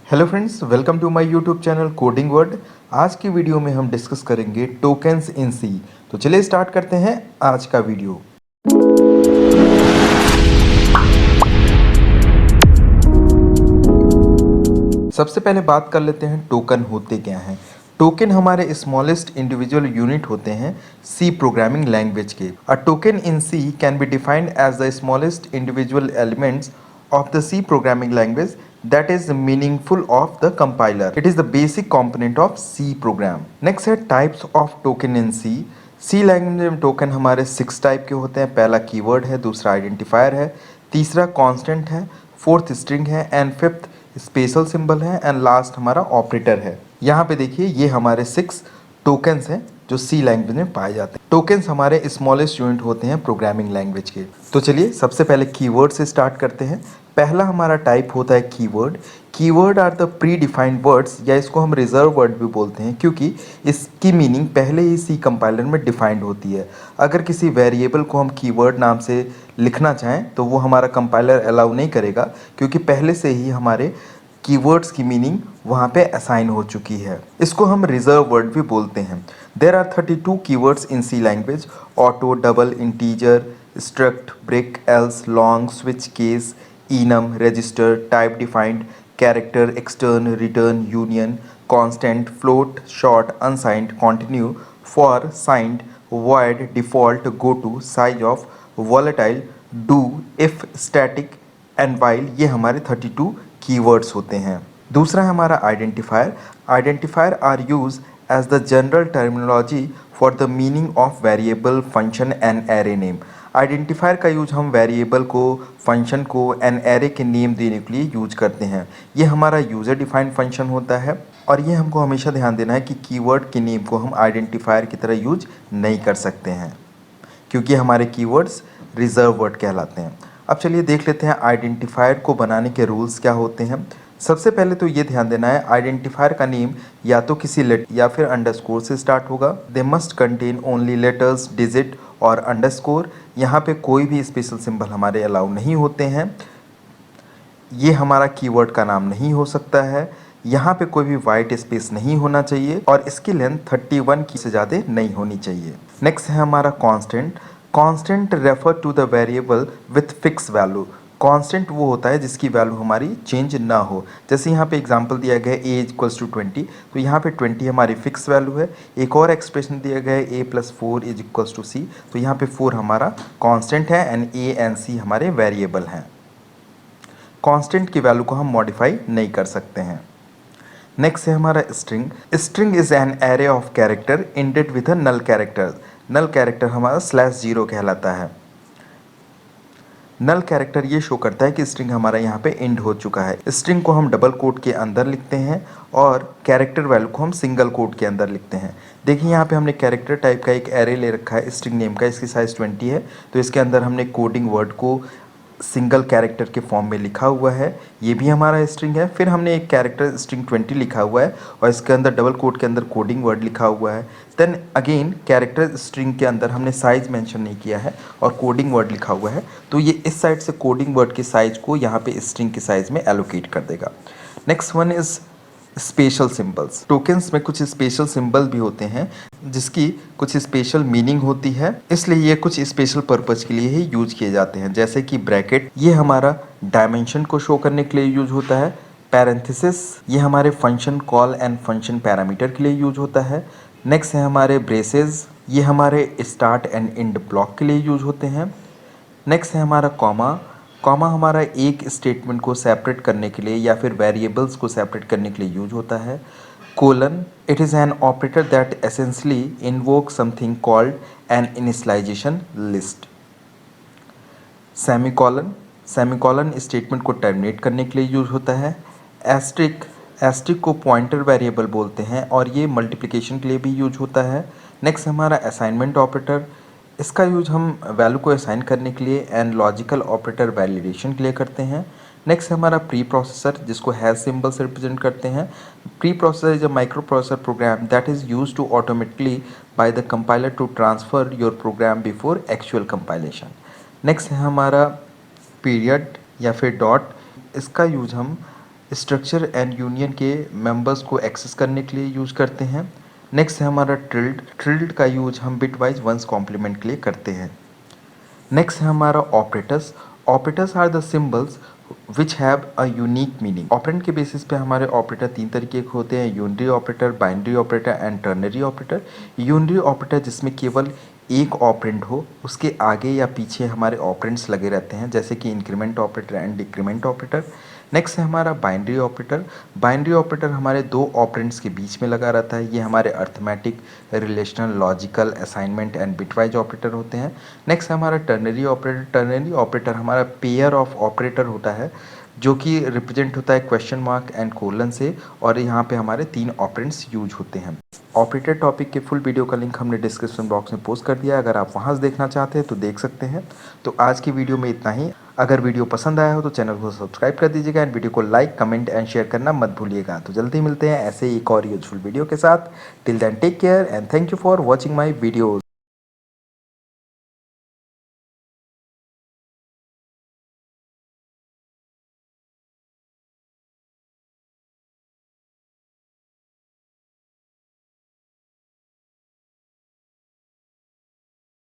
Hello friends, welcome to my YouTube channel coding word. आज की video में हम डिस्कस करेंगे टोकन्स इन सी। तो चलिए स्टार्ट करते हैं आज का वीडियो। सबसे पहले बात कर लेते हैं टोकन होते क्या हैं। टोकन हमारे स्मॉलेस्ट इंडिविजुअल यूनिट होते हैं सी प्रोग्रामिंग लैंग्वेज के। A token in C can be defined as the smallest individual elements of the C programming language that is meaningful of the compiler. It is the basic component of C program. Next है types of token in C. C language में token हमारे 6 type के होते हैं। पहला keyword है, दूसरा identifier है, तीसरा कांस्टेंट है, फोर्थ स्ट्रिंग है एंड फिफ्थ स्पेशल सिंबल है एंड लास्ट हमारा ऑपरेटर है। यहाँ पे देखिए ये हमारे 6 टोकन्स हैं जो सी लैंग्वेज में पाए जाते हैं। टोकन्स हमारे स्मॉलेस्ट यूनिट होते हैं प्रोग्रामिंग लैंग्वेज के। तो चलिए सबसे पहले कीवर्ड से स्टार्ट करते हैं। पहला हमारा टाइप होता है keyword. Keyword are the predefined words, या इसको हम रिजर्व वर्ड भी बोलते हैं क्योंकि इसकी मीनिंग पहले ही सी कंपाइलर में डिफाइंड होती है। अगर किसी वेरिएबल को हम कीवर्ड नाम से लिखना चाहें तो वो हमारा कंपाइलर अलाउ नहीं करेगा क्योंकि पहले से ही हमारे कीवर्ड्स की मीनिंग वहाँ पे असाइन हो चुकी है। इसको हम रिजर्व वर्ड भी बोलते हैं। There are 32 keywords in C language: auto, double, integer, struct, break, else, long, switch case, enum, register, type defined, character, extern, return, union, constant, float, short, unsigned, continue, for, signed, void, default, goto, size of, volatile, do, if, static and while। ये हमारे 32 keywords होते हैं। दूसरा है हमारा identifier. Identifier are use as the general terminology for the meaning of variable, function and array name. Identifier का use हम variable को, फंक्शन को एंड एरे के नेम देने के लिए यूज करते हैं। ये हमारा यूज़र डिफाइंड फंक्शन होता है और ये हमको हमेशा ध्यान देना है कि कीवर्ड के नेम को हम आइडेंटिफायर की तरह यूज नहीं कर सकते हैं क्योंकि हमारे कीवर्ड्स रिजर्व वर्ड कहलाते हैं। अब चलिए देख लेते हैं आइडेंटिफायर को बनाने के रूल्स क्या होते हैं। सबसे पहले तो ये ध्यान देना है, आइडेंटिफायर का नेम या तो किसी लेटर या फिर अंडरस्कोर से स्टार्ट होगा। They must contain only letters, digit और अंडरस्कोर। यहाँ पे कोई भी स्पेशल सिंबल हमारे अलाउ नहीं होते हैं। ये हमारा कीवर्ड का नाम नहीं हो सकता है। यहाँ पे कोई भी वाइट स्पेस नहीं होना चाहिए और इसकी लेंथ 31 की से ज़्यादा नहीं होनी चाहिए। नेक्स्ट है हमारा constant. Constant refer to the variable with fix value. Constant वो होता है जिसकी वैल्यू हमारी चेंज ना हो। जैसे यहाँ पे एग्जांपल दिया गया है a इक्वल्स टू 20, तो यहाँ पे 20 हमारी फिक्स वैल्यू है। एक और एक्सप्रेशन दिया गया है a plus 4 is equals to c, तो यहाँ पे 4 हमारा कांस्टेंट है एंड a एंड c हमारे वेरिएबल हैं। कांस्टेंट की वैल्यू को हम मॉडिफाई नहीं कर सकते हैं। नेक्स्ट है हमारा string. String is an array of character ended with a null character. Null character हमारा /0 कहलाता है। नल कैरेक्टर ये शो करता है कि स्ट्रिंग हमारा यहाँ पे एंड हो चुका है। स्ट्रिंग को हम डबल कोट के अंदर लिखते हैं और कैरेक्टर वैल्यू को हम सिंगल कोट के अंदर लिखते हैं। देखिए यहाँ पे हमने कैरेक्टर टाइप का एक एरे ले रखा है स्ट्रिंग नेम का, इसकी साइज़ 20 है, तो इसके अंदर हमने कोडिंग वर्ड को सिंगल कैरेक्टर के फॉर्म में लिखा हुआ है। ये भी हमारा स्ट्रिंग है। फिर हमने एक कैरेक्टर स्ट्रिंग 20 लिखा हुआ है और इसके अंदर डबल कोट के अंदर कोडिंग वर्ड लिखा हुआ है। देन अगेन कैरेक्टर स्ट्रिंग के अंदर हमने साइज़ मेंशन नहीं किया है और कोडिंग वर्ड लिखा हुआ है, तो ये इस साइड से कोडिंग वर्ड के साइज़ को यहाँ पे स्ट्रिंग के साइज़ में एलोकेट कर देगा। Next one is special symbols. Tokens में कुछ स्पेशल सिंबल भी होते हैं जिसकी कुछ स्पेशल मीनिंग होती है, इसलिए ये कुछ स्पेशल पर्पज़ के लिए ही यूज किए जाते हैं। जैसे कि ब्रैकेट, ये हमारा डायमेंशन को शो करने के लिए यूज होता है। पैरेंथेसिस, ये हमारे function call and function parameter के लिए यूज होता है। नेक्स्ट है हमारे ब्रेसेस, ये हमारे स्टार्ट एंड एंड ब्लॉक के लिए यूज होते हैं। नेक्स्ट है हमारा कॉमा। कॉमा हमारा एक स्टेटमेंट को सेपरेट करने के लिए या फिर वेरिएबल्स को सेपरेट करने के लिए यूज होता है। Colon, it is an operator that essentially invoke something called an initialisation list. Semicolon, semicolon statement को टर्मिनेट करने के लिए यूज होता है। एस्ट्रिक, एस्ट्रिक को पॉइंटर वेरिएबल बोलते हैं और ये मल्टीप्लिकेशन के लिए भी यूज होता है। नेक्स्ट हमारा असाइनमेंट ऑपरेटर, इसका यूज हम वैल्यू को असाइन करने के लिए एंड लॉजिकल ऑपरेटर वैलिडेशन के लिए करते हैं। नेक्स्ट हमारा प्री प्रोसेसर, जिसको हैश सिंबल से रिप्रेजेंट करते हैं। Preprocessor is a microprocessor program that is use to automatically by the compiler to transfer your program before actual compilation. Next है हमारा पीरियड या फिर डॉट, इसका यूज हम स्ट्रक्चर एंड यूनियन के मेंबर्स को एक्सेस करने के लिए यूज करते हैं। नेक्स्ट है हमारा ट्रिल्ड। ट्रिल्ड का यूज हम बिटवाइज वंस कॉम्प्लीमेंट के लिए करते हैं। नेक्स्ट है हमारा operators. Operators are the symbols which have a unique meaning. Operand के बेसिस पे हमारे ऑपरेटर तीन तरीके के होते हैं, unary operator, binary operator and ternary operator. Unary operator जिसमें केवल एक ऑपरेंड हो, उसके आगे या पीछे हमारे ऑपरेंड्स लगे रहते हैं, जैसे कि increment operator and decrement operator. Next है हमारा बाइनरी ऑपरेटर। बाइनरी ऑपरेटर हमारे दो ऑपरेंड्स के बीच में लगा रहता है। ये हमारे arithmetic, relational, logical, assignment and bitwise operator होते हैं। नेक्स्ट है हमारा टर्नरी ऑपरेटर। टर्नरी ऑपरेटर हमारा पेयर ऑफ ऑपरेटर होता है, जो कि रिप्रेजेंट होता है क्वेश्चन मार्क एंड कोलन से, और यहाँ पे हमारे तीन ऑपरेंड्स यूज होते हैं। ऑपरेटर टॉपिक के फुल वीडियो का लिंक हमने डिस्क्रिप्शन बॉक्स में पोस्ट कर दिया है, अगर आप वहाँ से देखना चाहते हैं तो देख सकते हैं। तो आज की वीडियो में इतना ही। अगर वीडियो पसंद आया हो तो चैनल को सब्सक्राइब कर दीजिएगा एंड वीडियो को लाइक, कमेंट एंड शेयर करना मत भूलिएगा। तो जल्दी मिलते हैं ऐसे ही एक और यूजफुल वीडियो के साथ। Till then take care and thank you for watching my videos.